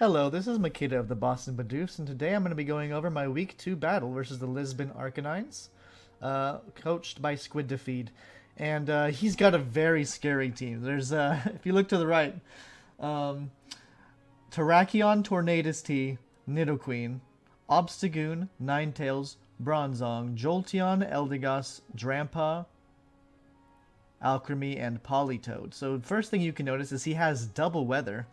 Hello, this is Makita of the Boston Bidoofs, and today I'm going to be going over my Week 2 battle versus the Lisbon Arcanines, coached by Squid Defeat. And he's got a very scary team. There's, if you look to the right, um, Terrakion, Tornadus T, Nidoqueen, Obstagoon, Ninetales, Bronzong, Jolteon, Eldegoss, Drampa, Alchemy, and Politoed. So first thing you can notice is he has double weather,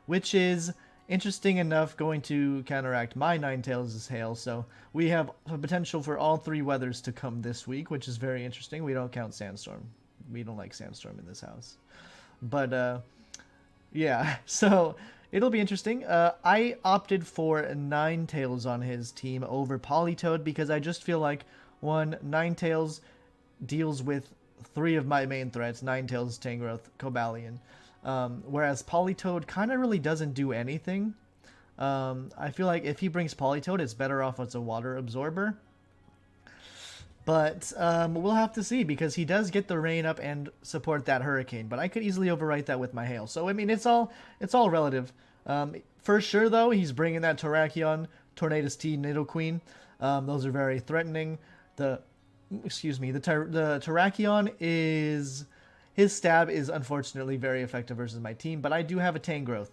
which is interesting enough going to counteract my Ninetales' hail. So we have a potential for all three weathers to come this week, which is very interesting. We don't count Sandstorm. We don't like Sandstorm in this house. But yeah, so it'll be interesting. I opted for Ninetales on his team over Politoed because I just feel like, one, Ninetales deals with three of my main threats: Ninetales, Tangrowth, Cobalion. Whereas Politoed kind of really doesn't do anything. I feel like if he brings Politoed, it's better off as a water absorber. But we'll have to see because he does get the rain up and support that hurricane. But I could easily overwrite that with my hail. So I mean, it's all relative. For sure though, he's bringing that Terrakion, Tornadus T, Nidoqueen. Those are very threatening. The Terrakion is, his stab is unfortunately very effective versus my team, but I do have a Tangrowth.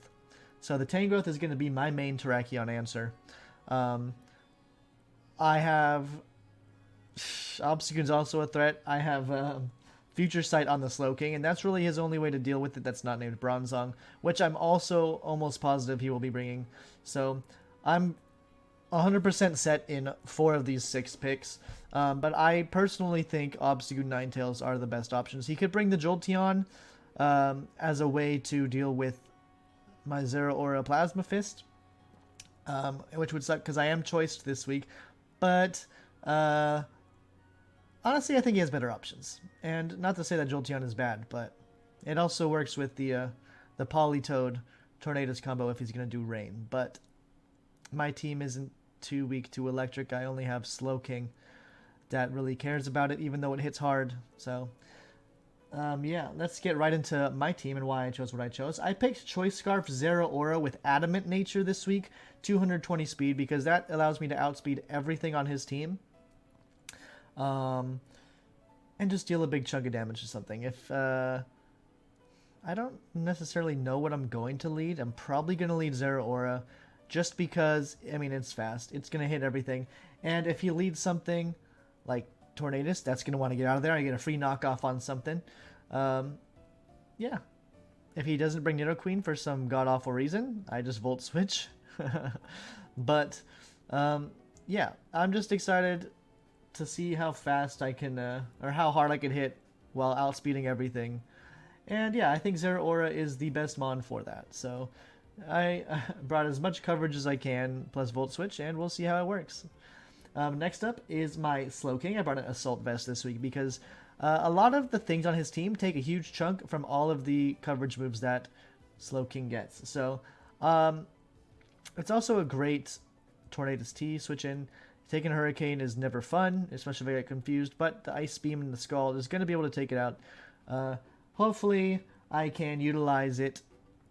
So the Tangrowth is going to be my main Terrakion answer. I have Obstagoon's also a threat. I have Future Sight on the Slowking, and that's really his only way to deal with it that's not named Bronzong, which I'm also almost positive he will be bringing. So I'm 100% set in 4 of these 6 picks. But I personally think Obstagoon Ninetales are the best options. He could bring the Jolteon as a way to deal with my Zero Aura Plasma Fist, which would suck because I am choiced this week. But honestly, I think he has better options. And not to say that Jolteon is bad, but it also works with the Politoed Tornadus combo if he's going to do Rain. But my team isn't too weak to Electric. I only have Slowking that really cares about it, even though it hits hard. So yeah, let's get right into my team and why I chose what I chose. I picked Choice Scarf Zero Aura with Adamant Nature this week, 220 speed, because that allows me to outspeed everything on his team. And just deal a big chunk of damage or something. If I don't necessarily know what I'm going to lead, I'm probably going to lead Zero Aura, just because, I mean, it's fast. It's going to hit everything. And if he leads something like Tornadus, that's going to want to get out of there. I get a free knockoff on something. Yeah. If he doesn't bring Nidoqueen for some god-awful reason, I just Volt Switch. But, yeah, I'm just excited to see how fast I can, or how hard I can hit while outspeeding everything. And yeah, I think Zero Aura is the best mon for that. So I brought as much coverage as I can, plus Volt Switch, and we'll see how it works. Next up is my Slowking. I brought an Assault Vest this week because a lot of the things on his team take a huge chunk from all of the coverage moves that Slowking gets. So it's also a great Tornadus T switch in. Taking a Hurricane is never fun, especially if I get confused, but the Ice Beam and the Scald is going to be able to take it out. Hopefully I can utilize it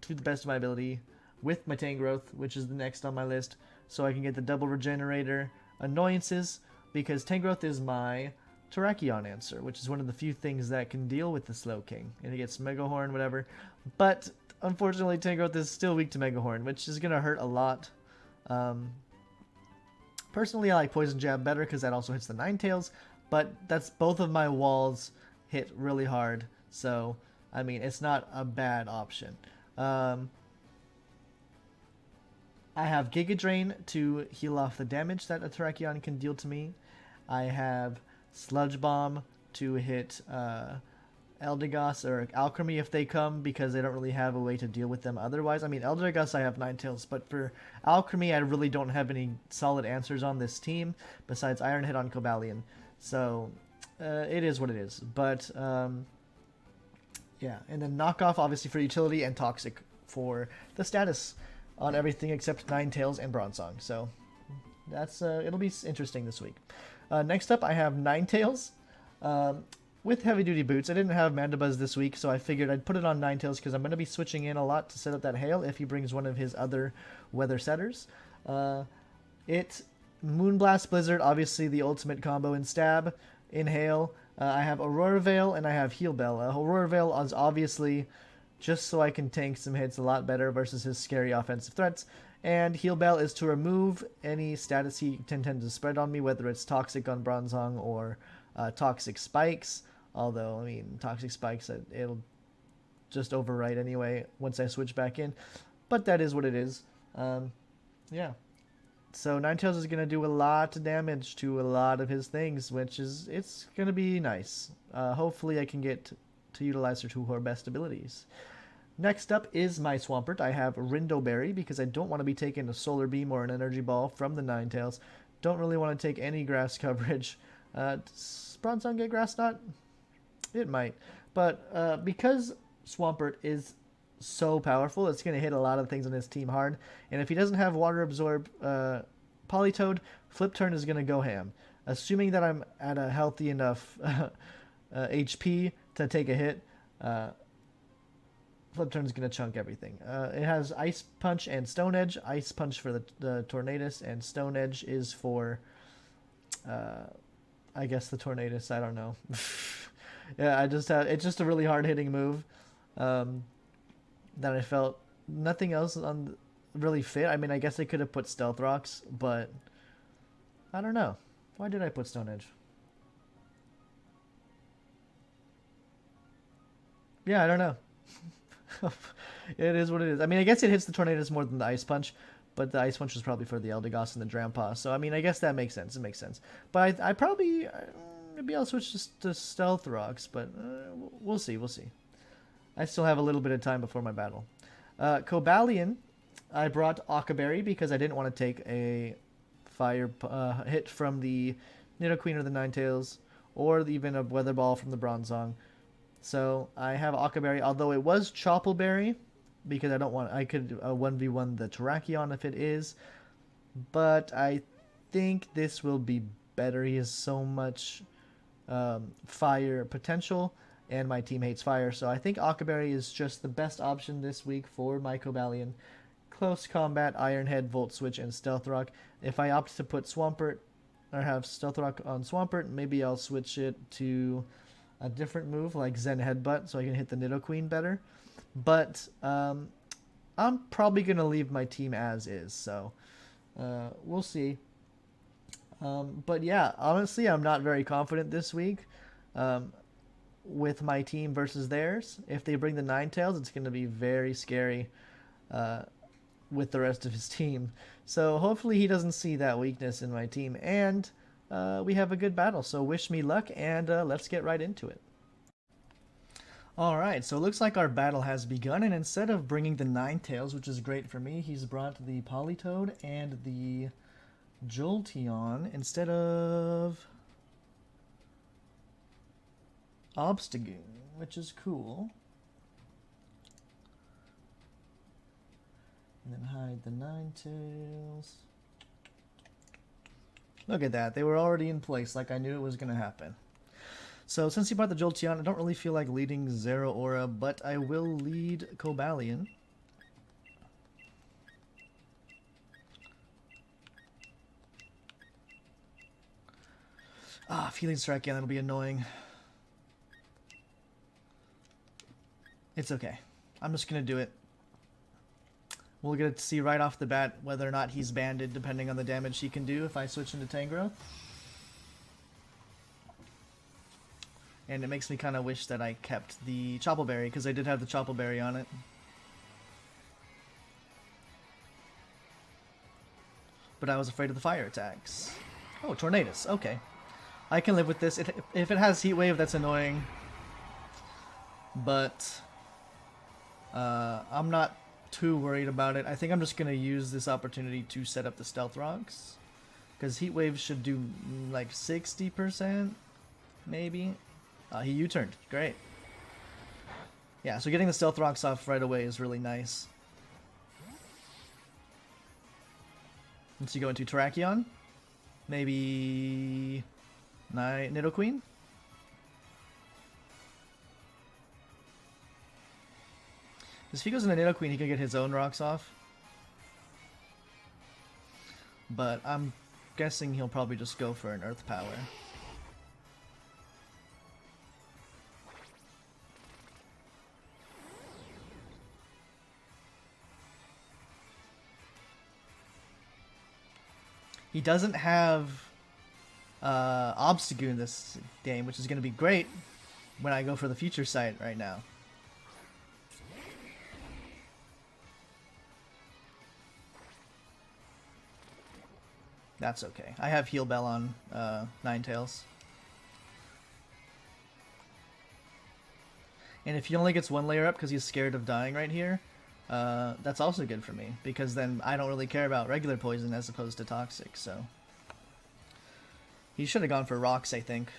to the best of my ability with my Tangrowth, which is the next on my list, so I can get the double regenerator annoyances, because Tangrowth is my Terrakion answer, which is one of the few things that can deal with the Slowking, and it gets Mega Horn, whatever. But unfortunately, Tangrowth is still weak to Mega Horn, which is going to hurt a lot. Personally, I like Poison Jab better because that also hits the Ninetales, but that's both of my walls hit really hard, so I mean, it's not a bad option. I have Giga Drain to heal off the damage that a Terrakion can deal to me. I have Sludge Bomb to hit Eldegoss or Alchemy if they come, because they don't really have a way to deal with them otherwise. I mean, Eldegoss I have Ninetales, but for Alchemy I really don't have any solid answers on this team besides Iron Hit on Cobalion. So it is what it is. But yeah, and then Knockoff obviously for utility and Toxic for the status on everything except Ninetales and Bronzong. So that's it'll be interesting this week. Next up, I have Ninetales. with heavy duty boots. I didn't have Mandibuzz this week, so I figured I'd put it on Ninetales because I'm going to be switching in a lot to set up that hail if he brings one of his other weather setters. It Moonblast Blizzard, obviously the ultimate combo in stab. In hail, I have Aurora Veil and I have Heal Bell. Aurora Veil is obviously just so I can tank some hits a lot better versus his scary offensive threats. And Heal Bell is to remove any status he can tend to spread on me, whether it's Toxic on Bronzong or Toxic Spikes. Although, I mean, Toxic Spikes, it'll just overwrite anyway once I switch back in. But that is what it is. Yeah. So Ninetales is going to do a lot of damage to a lot of his things, which is, it's going to be nice. Hopefully I can get to utilize her to her best abilities. Next up is my Swampert. I have Rindo Berry because I don't want to be taking a Solar Beam or an Energy Ball from the Ninetales. Don't really want to take any grass coverage. Does Bronzong get Grass Knot? It might. But because Swampert is so powerful, it's going to hit a lot of things on his team hard. And if he doesn't have Water Absorb Politoed, Flip Turn is going to go ham. Assuming that I'm at a healthy enough HP to take a hit, Flip Turn is going to chunk everything. It has Ice Punch and Stone Edge. Ice Punch for the Tornadus, and Stone Edge is for, I guess, the Tornadus. I don't know. Yeah, it's just a really hard-hitting move that I felt nothing else on really fit. I mean, I guess I could have put Stealth Rocks, but I don't know. Why did I put Stone Edge? Yeah, I don't know. It is what it is. I mean, I guess it hits the Tornadus more than the Ice Punch, but the Ice Punch was probably for the Eldegoss and the Drampa. So, I mean, I guess that makes sense. It makes sense. But I probably... maybe I'll switch to Stealth Rocks, but we'll see. We'll see. I still have a little bit of time before my battle. Cobalion, I brought Occaberry because I didn't want to take a fire hit from the Nidoqueen or the Ninetales, or even a Weather Ball from the Bronzong. So I have Occaberry, although it was Choppleberry, because I could 1v1 the Terrakion if it is, but I think this will be better. He has so much fire potential, and my team hates fire, so I think Occaberry is just the best option this week for my Cobalion. Close Combat, Iron Head, Volt Switch, and Stealth Rock. If I opt to put Swampert, or have Stealth Rock on Swampert, maybe I'll switch it to a different move like Zen Headbutt so I can hit the Nidoqueen better. But I'm probably going to leave my team as is, so we'll see. But yeah, honestly, I'm not very confident this week with my team versus theirs. If they bring the Ninetales, it's going to be very scary with the rest of his team. So hopefully he doesn't see that weakness in my team, and we have a good battle. So wish me luck, and let's get right into it. Alright, so it looks like our battle has begun, and instead of bringing the Ninetales, which is great for me, he's brought the Politoed and the Jolteon instead of Obstagoon, which is cool. And then hide the Ninetales. Look at that, they were already in place like I knew it was going to happen. So since he brought the Jolteon, I don't really feel like leading Zeraora, but I will lead Cobalion. Feeling Strike again, that'll be annoying. It's okay. I'm just going to do it. We'll get to see right off the bat whether or not he's banded, depending on the damage he can do if I switch into Tangrowth. And it makes me kind of wish that I kept the Choppleberry, because I did have the Choppleberry on it. But I was afraid of the fire attacks. Oh, Tornadus. Okay. I can live with this. If it has Heat Wave, that's annoying. But I'm not too worried about it. I think I'm just going to use this opportunity to set up the Stealth Rocks. Because Heat Wave should do like 60%, maybe. He U-turned. Great. Yeah, so getting the Stealth Rocks off right away is really nice. Once you go into Terrakion, maybe Nidoqueen? Because if he goes into Nidoqueen, he can get his own rocks off. But I'm guessing he'll probably just go for an Earth Power. He doesn't have Obstagoon this game, which is going to be great when I go for the Future Sight right now. That's okay. I have Heal Bell on Ninetales. And if he only gets one layer up because he's scared of dying right here, that's also good for me, because then I don't really care about regular poison as opposed to toxic, so. He should have gone for rocks, I think.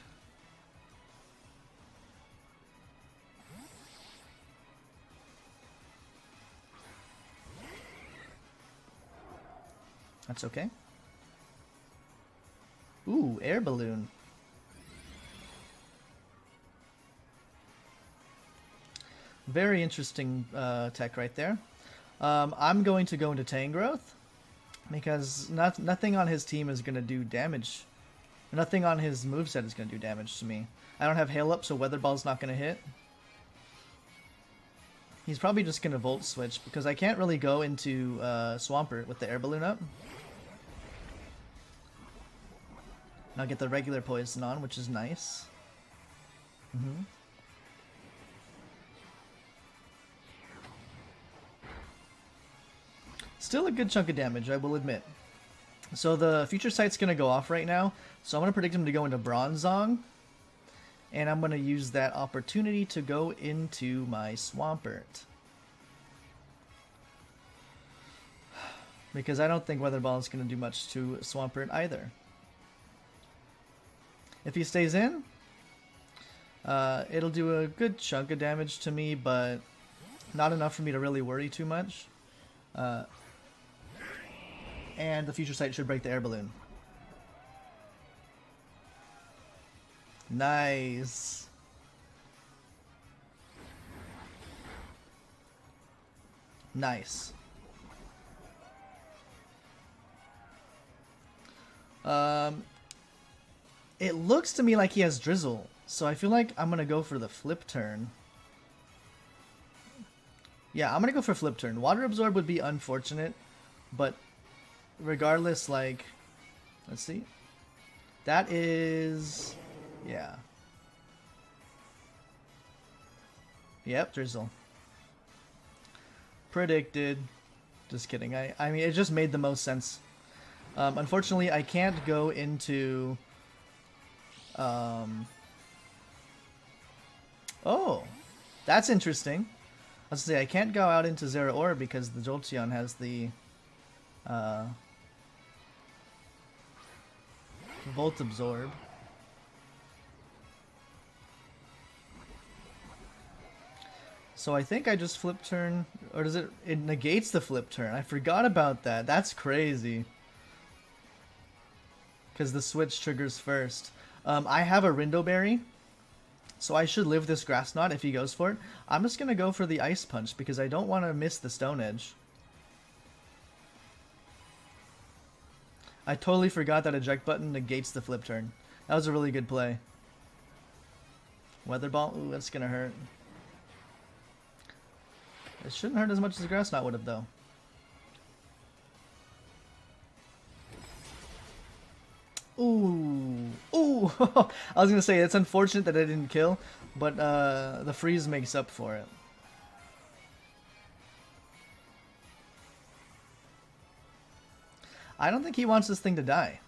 That's okay. Ooh, air balloon. Very interesting tech right there. I'm going to go into Tangrowth because nothing on his team is going to do damage. Nothing on his moveset is going to do damage to me. I don't have Hail Up, so Weather Ball's not going to hit. He's probably just going to Volt Switch because I can't really go into Swampert with the air balloon up. I'll get the regular poison on, which is nice. Still a good chunk of damage, I will admit. So the Future Sight's going to go off right now, so I'm going to predict him to go into Bronzong. And I'm going to use that opportunity to go into my Swampert. Because I don't think Weather Ball is going to do much to Swampert either. If he stays in, it'll do a good chunk of damage to me, but not enough for me to really worry too much. And the Future Sight should break the air balloon. Nice. Nice. It looks to me like he has Drizzle, so I feel like I'm gonna go for the flip turn. Yeah, I'm gonna go for flip turn. Water Absorb would be unfortunate, but regardless, like, let's see. That is, yeah. Yep, Drizzle. Predicted. Just kidding. I mean, it just made the most sense. Unfortunately, I can't go into... Oh, that's interesting. Let's see, I can't go out into Zeraora because the Jolteon has the Volt Absorb. So I think I just flip turn, or does it negates the flip turn? I forgot about that. That's crazy. Because the switch triggers first. I have a Rindo Berry, so I should live this Grass Knot if he goes for it. I'm just going to go for the Ice Punch because I don't want to miss the Stone Edge. I totally forgot that eject button negates the flip turn. That was a really good play. Weather Ball, ooh, that's going to hurt. It shouldn't hurt as much as the Grass Knot would have, though. Ooh, ooh! I was gonna say it's unfortunate that I didn't kill, but the freeze makes up for it. I don't think he wants this thing to die.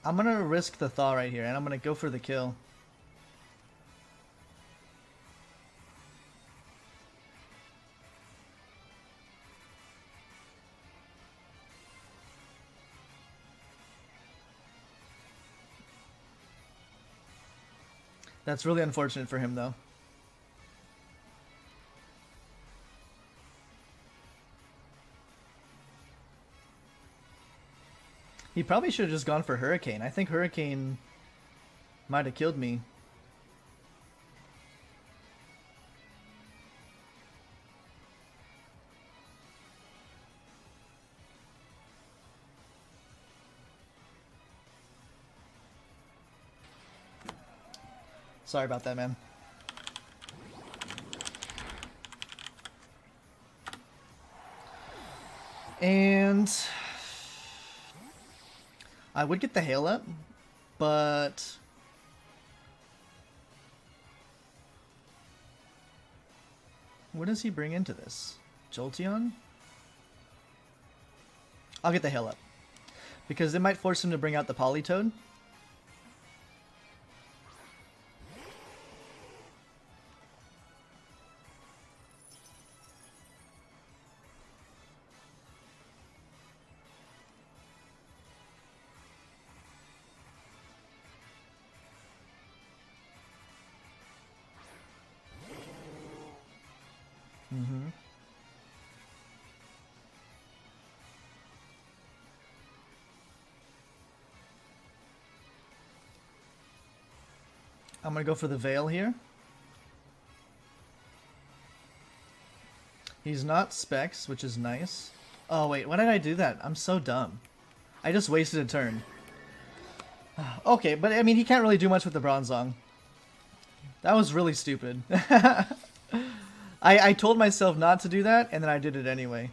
I'm gonna risk the thaw right here, and I'm gonna go for the kill. That's really unfortunate for him, though. He probably should have just gone for Hurricane. I think Hurricane might have killed me. Sorry about that, man. And I would get the hail up, but what does he bring into this? Jolteon? I'll get the hail up, because it might force him to bring out the Politoed. I'm going to go for the Veil here. He's not Specs, which is nice. Oh, wait. Why did I do that? I'm so dumb. I just wasted a turn. Okay, but I mean, he can't really do much with the Bronzong. That was really stupid. I told myself not to do that, and then I did it anyway.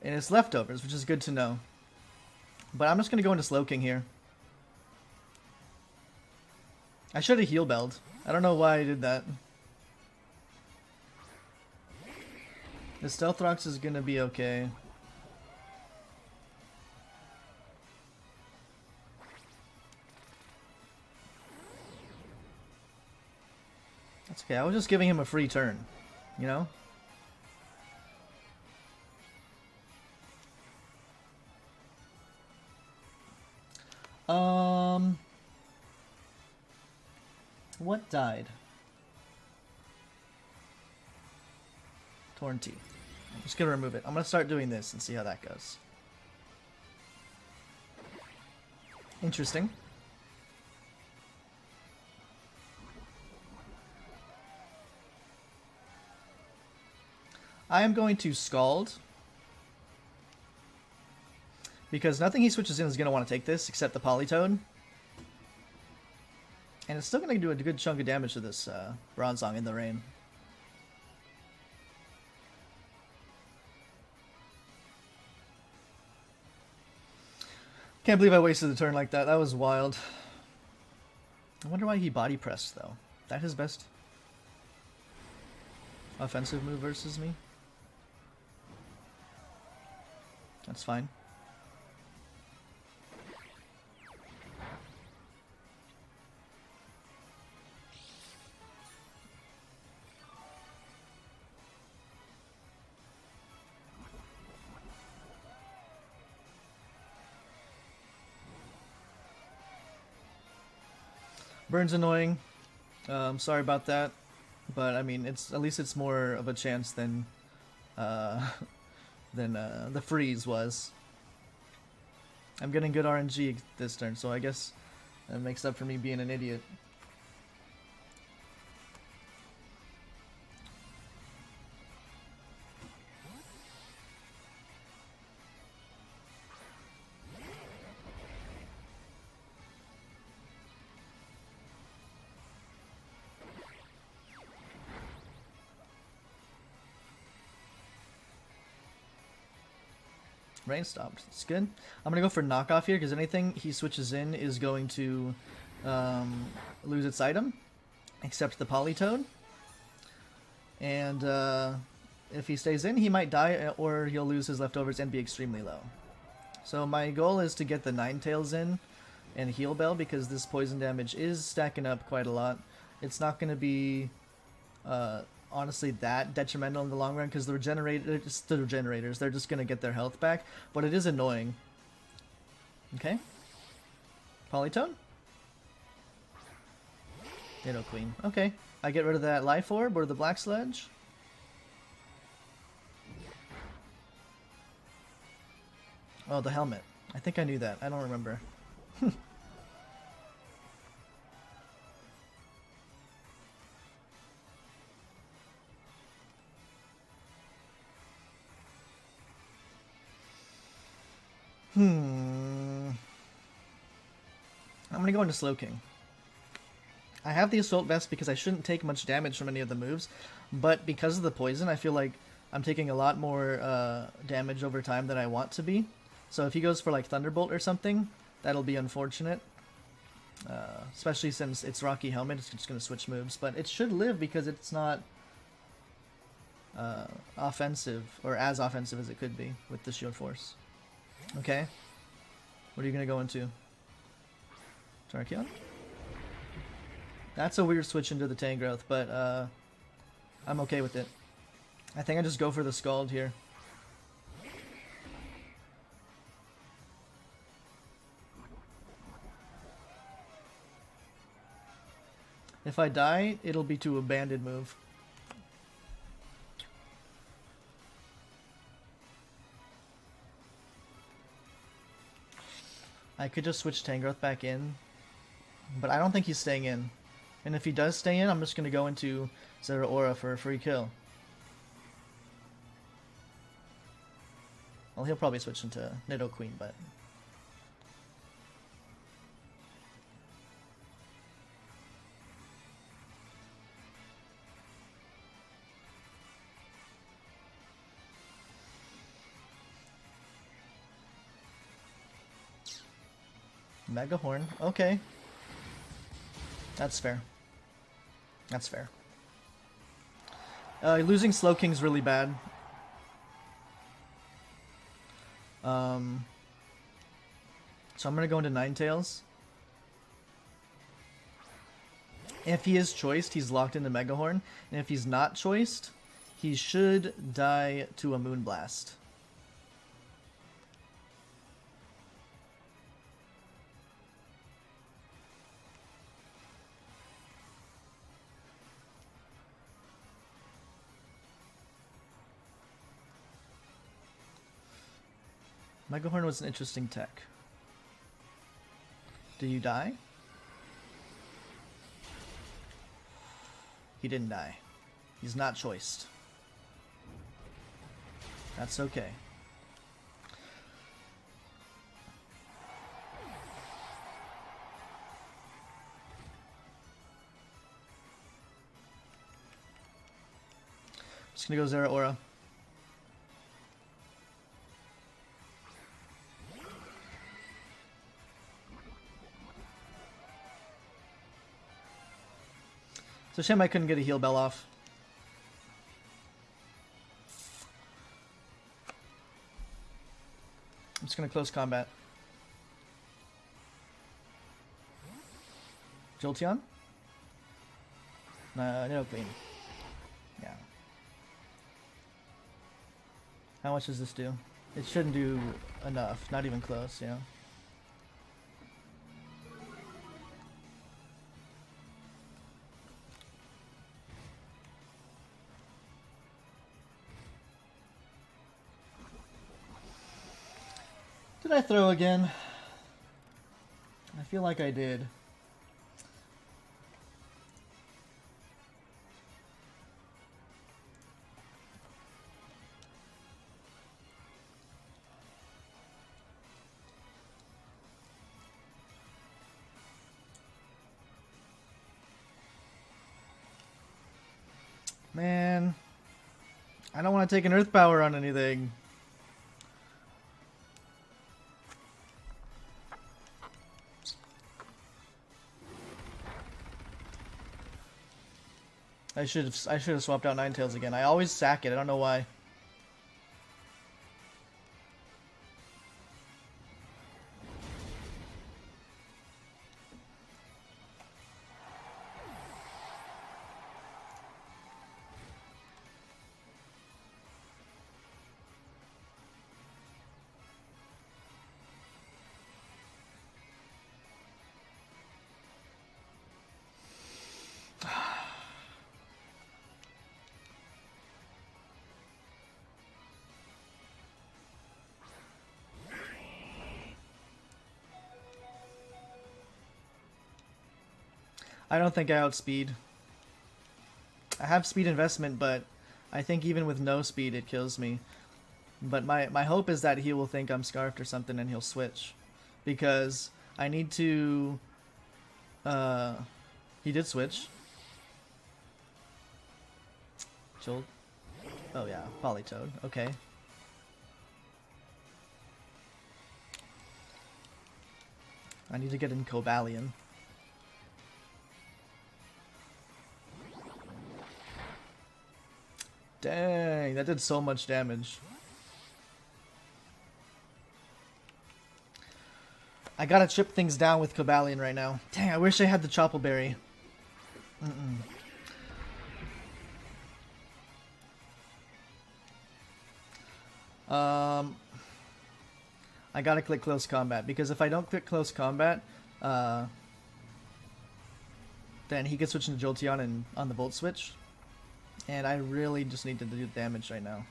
And it's leftovers, which is good to know. But I'm just going to go into Slowking here. I should have heal belled. I don't know why I did that. The Stealth Rocks is gonna be okay. That's okay. I was just giving him a free turn, you know? What died? Torn Tea. I'm just gonna remove it. I'm gonna start doing this and see how that goes. Interesting. I am going to Scald, because nothing he switches in is going to want to take this except the Politoed. And it's still going to do a good chunk of damage to this Bronzong in the rain. Can't believe I wasted a turn like that. That was wild. I wonder why he body pressed, though. Is that his best offensive move versus me? That's fine. Burn's annoying. Sorry about that, but I mean, at least it's more of a chance than the freeze was. I'm getting good RNG this turn, so I guess that makes up for me being an idiot. Rain stopped. It's good. I'm going to go for knockoff here because anything he switches in is going to lose its item, except the Politoed. And if he stays in, he might die or he'll lose his leftovers and be extremely low. So my goal is to get the Ninetales in and heal Bell because this poison damage is stacking up quite a lot. It's not going to be honestly that detrimental in the long run because the regenerators, they're just going to get their health back, but it is annoying. Okay. Politoed? Ditto Queen. Okay. I get rid of that Life Orb or the Black Sledge. Oh, the helmet. I think I knew that. I don't remember. I'm gonna go into Slowking. I have the Assault Vest because I shouldn't take much damage from any of the moves, but because of the poison, I feel like I'm taking a lot more damage over time than I want to be. So if he goes for like Thunderbolt or something, that'll be unfortunate. Especially since it's Rocky Helmet, it's just going to switch moves. But it should live because it's not offensive, or as offensive as it could be with the Shield Force. Okay. What are you going to go into? Tarkion? That's a weird switch into the Tangrowth, but I'm okay with it. I think I just go for the Scald here. If I die, it'll be to a banded move. I could just switch Tangrowth back in, but I don't think he's staying in. And if he does stay in, I'm just going to go into Zeraora for a free kill. Well, he'll probably switch into Nidoqueen, but... Mega Horn, okay. That's fair. That's fair. Losing Slowking's really bad. So I'm gonna go into Ninetales. If he is choiced, he's locked into Mega Horn, and if he's not choiced, he should die to a Moonblast. Mega Horn was an interesting tech. Do you die? He didn't die. He's not choiced. That's okay. Just gonna go Zeraora. So shame I couldn't get a heal bell off. I'm just gonna close combat. Jolteon? Nidoqueen. Yeah. How much does this do? It shouldn't do enough. Not even close, yeah. Did I throw again? I feel like I did. Man, I don't want to take an Earth Power on anything. I should have swapped out Ninetales again. I always sack it. I don't know why. I don't think I outspeed. I have speed investment, but I think even with no speed it kills me. But my hope is that he will think I'm Scarfed or something and he'll switch. Because I need to He did switch. Jolt. Oh yeah, Politoed. Okay. I need to get in Cobalion. Dang, that did so much damage. I gotta chip things down with Cobalion right now. Dang, I wish I had the Chople Berry. I gotta click Close Combat, because if I don't click Close Combat, then he gets switched into Jolteon and on the Volt Switch. And I really just need to do damage right now.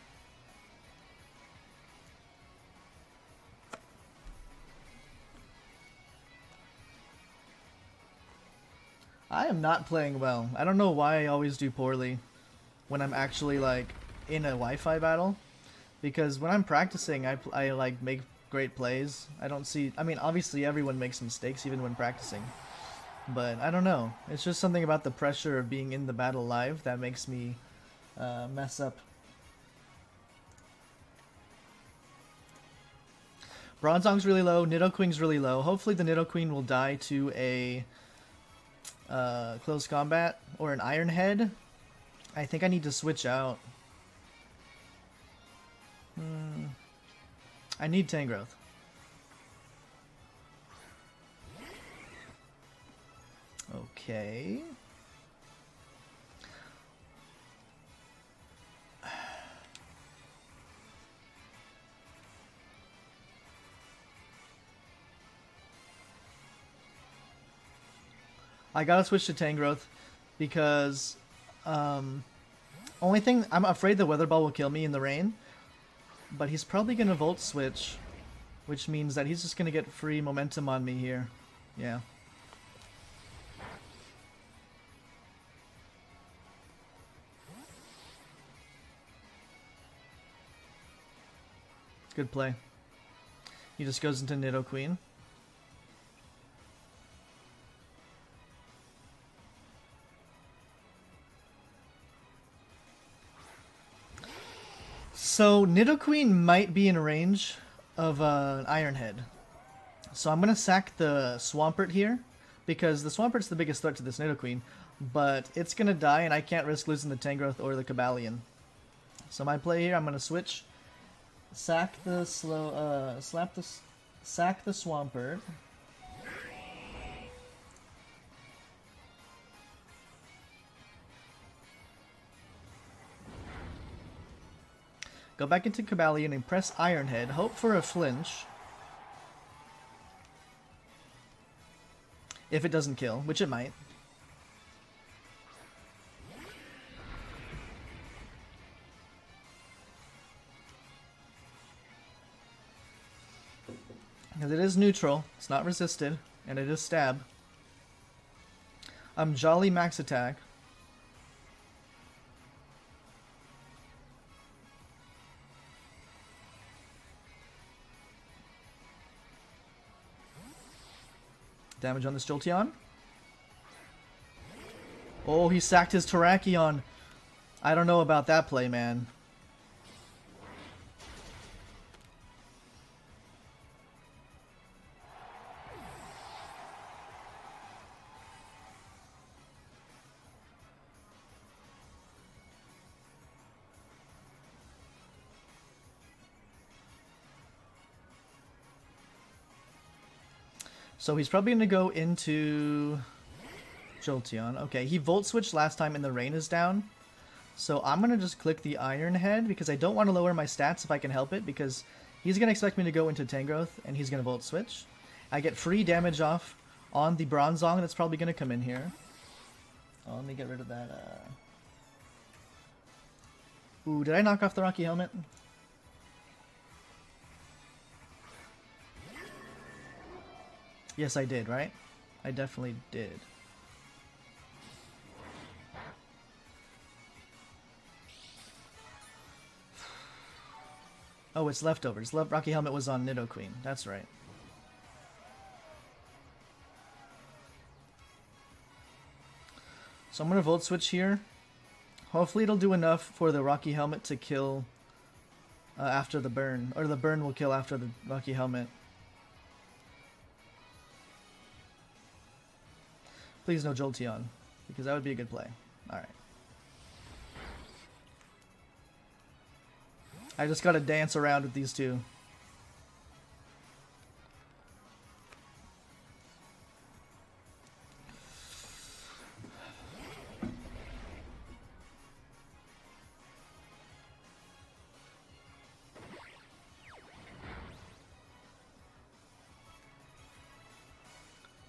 I am not playing well. I don't know why I always do poorly when I'm actually like in a Wi-Fi battle. Because when I'm practicing, I like make great plays. I don't see... I mean, obviously everyone makes mistakes even when practicing. But I don't know. It's just something about the pressure of being in the battle live that makes me mess up. Bronzong's really low. Nidoqueen's really low. Hopefully the Nidoqueen will die to a close combat or an Iron Head. I think I need to switch out. I need Tangrowth. Okay. I gotta switch to Tangrowth because only thing, I'm afraid the Weather Ball will kill me in the rain, but he's probably gonna Volt Switch, which means that he's just gonna get free momentum on me here. Yeah. Good play. He just goes into Nidoqueen. So Nidoqueen might be in range of an Iron Head. So I'm going to sack the Swampert here, because the Swampert's the biggest threat to this Nidoqueen, but it's going to die and I can't risk losing the Tangrowth or the Cobalion. So my play here, I'm going to switch, sack the sack the Swampert. Go back into Cobalion and press Iron Head. Hope for a flinch. If it doesn't kill, which it might. Because it is neutral, it's not resisted, and it is stab. I'm Jolly Max Attack. Damage on this Jolteon. Oh, he sacked his Terrakion. I don't know about that play, man. So he's probably going to go into Jolteon. Okay, he Volt Switched last time and the rain is down. So I'm going to just click the Iron Head because I don't want to lower my stats if I can help it, because he's going to expect me to go into Tangrowth and he's going to Volt Switch. I get free damage off on the Bronzong that's probably going to come in here. Oh, let me get rid of that. Ooh, did I knock off the Rocky Helmet? Yes, I did, right? I definitely did. Oh, it's leftovers. Rocky Helmet was on Nidoqueen. That's right. So I'm going to Volt Switch here. Hopefully it'll do enough for the Rocky Helmet to kill after the burn. Or the burn will kill after the Rocky Helmet. Please no Jolteon, because that would be a good play. Alright. I just gotta dance around with these two.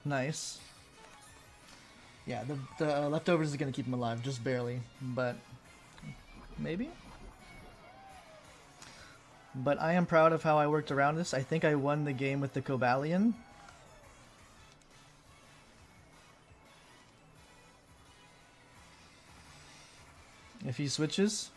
Nice. Yeah, the leftovers is going to keep him alive, just barely, but maybe? But I am proud of how I worked around this. I think I won the game with the Cobalion. If he switches.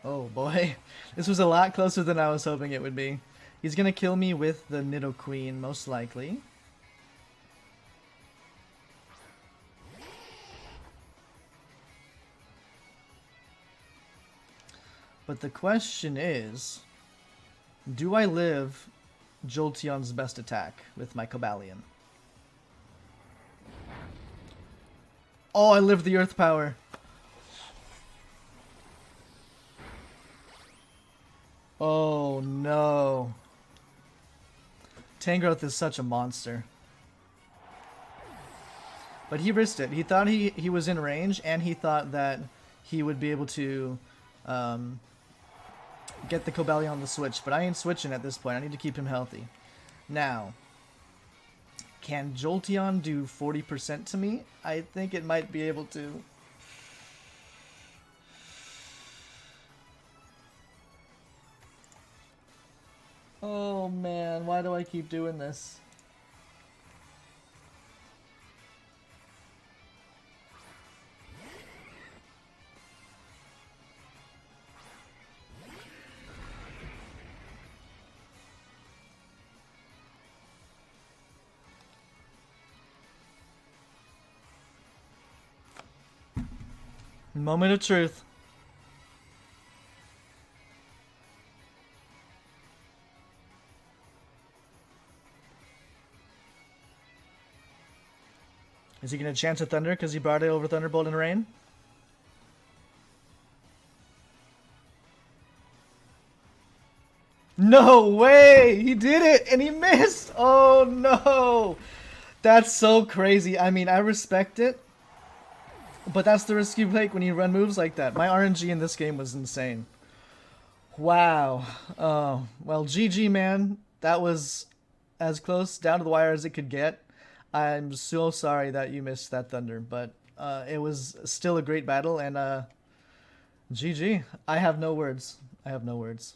Oh boy, this was a lot closer than I was hoping it would be. He's gonna kill me with the Nidoqueen, most likely. But the question is, do I live Jolteon's best attack with my Cobalion? Oh, I lived the Earth Power. Oh no. Tangrowth is such a monster. But he risked it. He thought he was in range, and he thought that he would be able to get the Cobalion on the switch. But I ain't switching at this point. I need to keep him healthy. Now, can Jolteon do 40% to me? I think it might be able to. Oh man, why do I keep doing this? Moment of truth. Is he going to chance a Thunder because he brought it over Thunderbolt and Rain? No way! He did it! And he missed! Oh no! That's so crazy. I mean, I respect it. But that's the risk you take when you run moves like that. My RNG in this game was insane. Wow. Oh, well, GG, man. That was as close down to the wire as it could get. I'm so sorry that you missed that Thunder, but it was still a great battle, and GG. I have no words. I have no words.